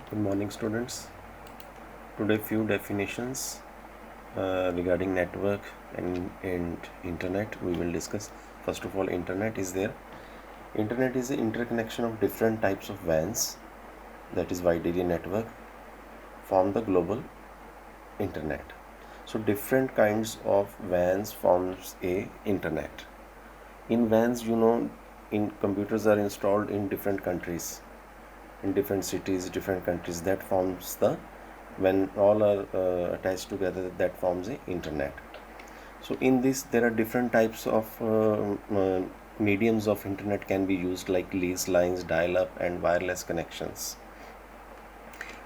Good morning, students. Today, few definitions regarding network and internet we will discuss. First of all, internet is there. Internet is the interconnection of different types of WANs, that is wide area network, form the global internet. So different kinds of WANs forms a internet. In WANs, in computers are installed in different countries, in different cities, different countries. That forms the when all are attached together, that forms the internet. So in this there are different types of mediums of internet can be used, like lease lines, dial-up and wireless connections.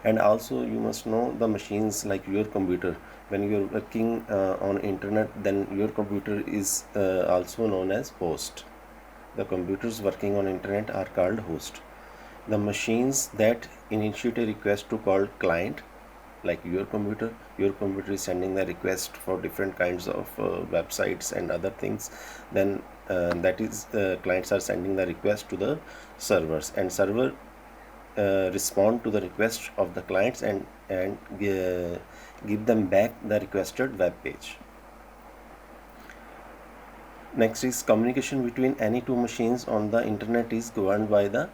And also you must know the machines, like your computer. When you're working on internet, then your computer is also known as host. The computers working on internet are called host. The machines that initiate a request to call client, like your computer is sending the request for different kinds of websites and other things. Then that is clients are sending the request to the servers, and server respond to the request of the clients and give them back the requested web page. Next is communication between any two machines on the internet is governed by the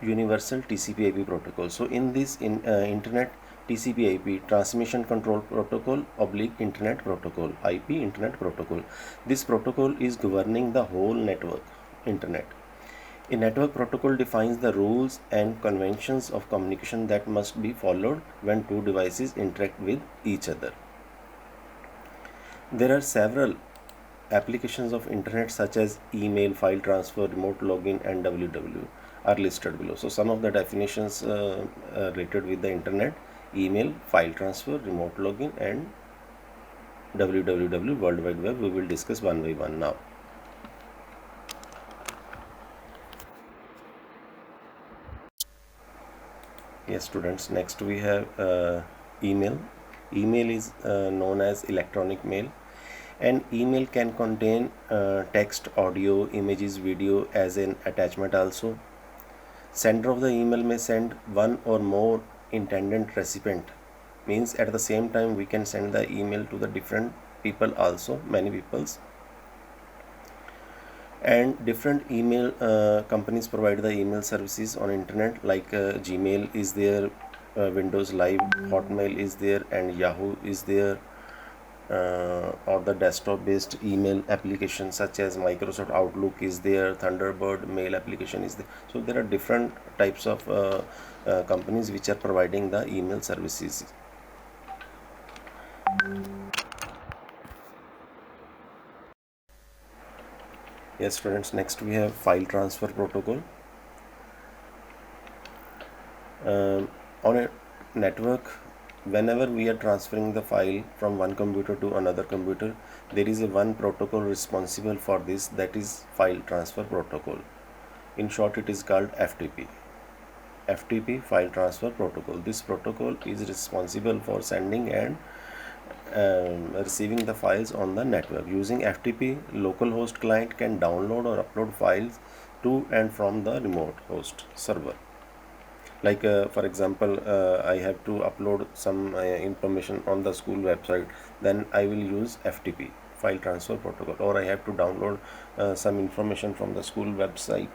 universal TCP/IP protocol. So in this internet, TCP/IP, transmission control protocol oblique internet protocol, IP internet protocol. This protocol is governing the whole network internet. A network protocol defines the rules and conventions of communication that must be followed when two devices interact with each other. There are several applications of internet such as email, file transfer, remote login and WWW are listed below. So some of the definitions related with the internet: email, file transfer, remote login and WWW, World Wide Web. We will discuss one by one now. Yes, students, next we have email. Email is known as electronic mail. An email can contain text, audio, images, video as an attachment also. Sender of the email may send one or more intended recipient, means at the same time we can send the email to the different people also, many peoples. And different email companies provide the email services on internet, like Gmail is there, Windows Live, Hotmail is there, and Yahoo is there. Or the desktop based email applications such as Microsoft Outlook is there, Thunderbird mail application is there. So there are different types of companies which are providing the email services. Yes, students, next we have file transfer protocol. On a network, whenever we are transferring the file from one computer to another computer, there is a one protocol responsible for this, that is file transfer protocol. In short, it is called FTP. FTP, file transfer protocol. This protocol is responsible for sending and receiving the files on the network. Using FTP, localhost client can download or upload files to and from the remote host server. Like for example, I have to upload some information on the school website, then I will use FTP, file transfer protocol. Or I have to download some information from the school website.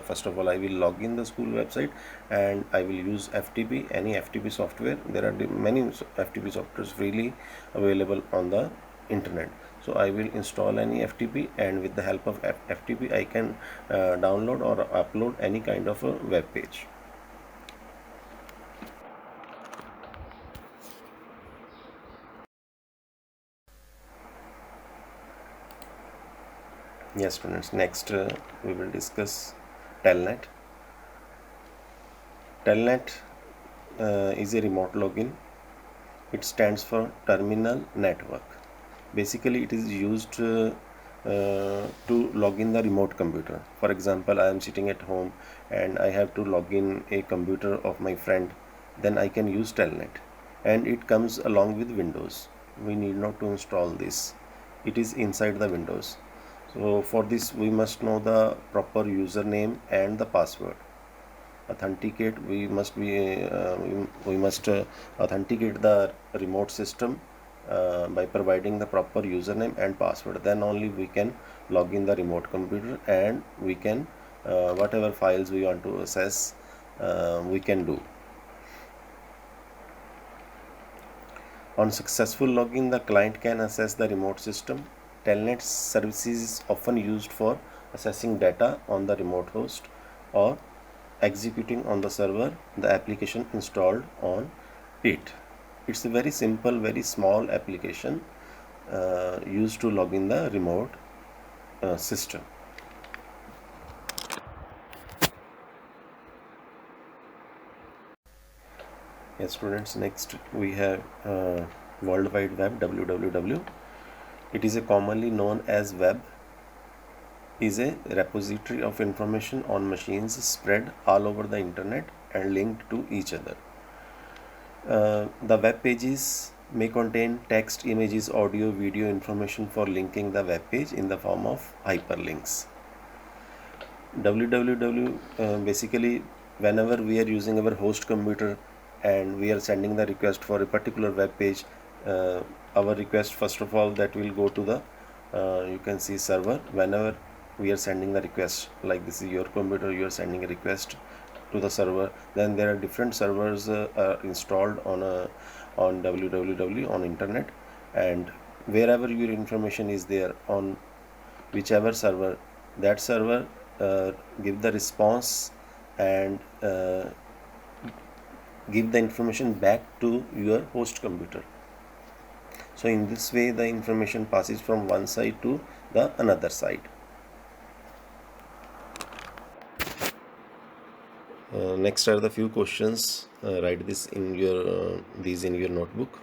First of all, I will log in the school website and I will use FTP, any FTP software. There are many FTP softwares freely available on the internet. So I will install any FTP, and with the help of FTP I can download or upload any kind of a web page. Yes, students, next we will discuss Telnet. Telnet is a remote login. It stands for terminal network. Basically, it is used to log in the remote computer. For example, I am sitting at home and I have to log in a computer of my friend, then I can use Telnet, and it comes along with Windows. We need not to install this. It is inside the Windows. So for this we must know the proper username and the password. authenticate, we must authenticate the remote system by providing the proper username and password. Then only we can log in the remote computer, and we can whatever files we want to access, we can do. On successful login, the client can access the remote system. Telnet services is often used for accessing data on the remote host or executing on the server the application installed on it. It's a very simple, very small application used to log in the remote system. Yes, students, next we have World Wide Web, www. It is a commonly known as web, is a repository of information on machines spread all over the internet and linked to each other. The web pages may contain text, images, audio, video information for linking the web page in the form of hyperlinks. www basically, whenever we are using our host computer and we are sending the request for a particular web page, our request first of all that will go to the you can see server. Whenever we are sending the request, like this is your computer, you are sending a request to the server, then there are different servers installed on www on internet, and wherever your information is there on whichever server, that server give the response and give the information back to your host computer. So in this way the information passes from one side to the another side. Next are the few questions. Write this in your these in your notebook.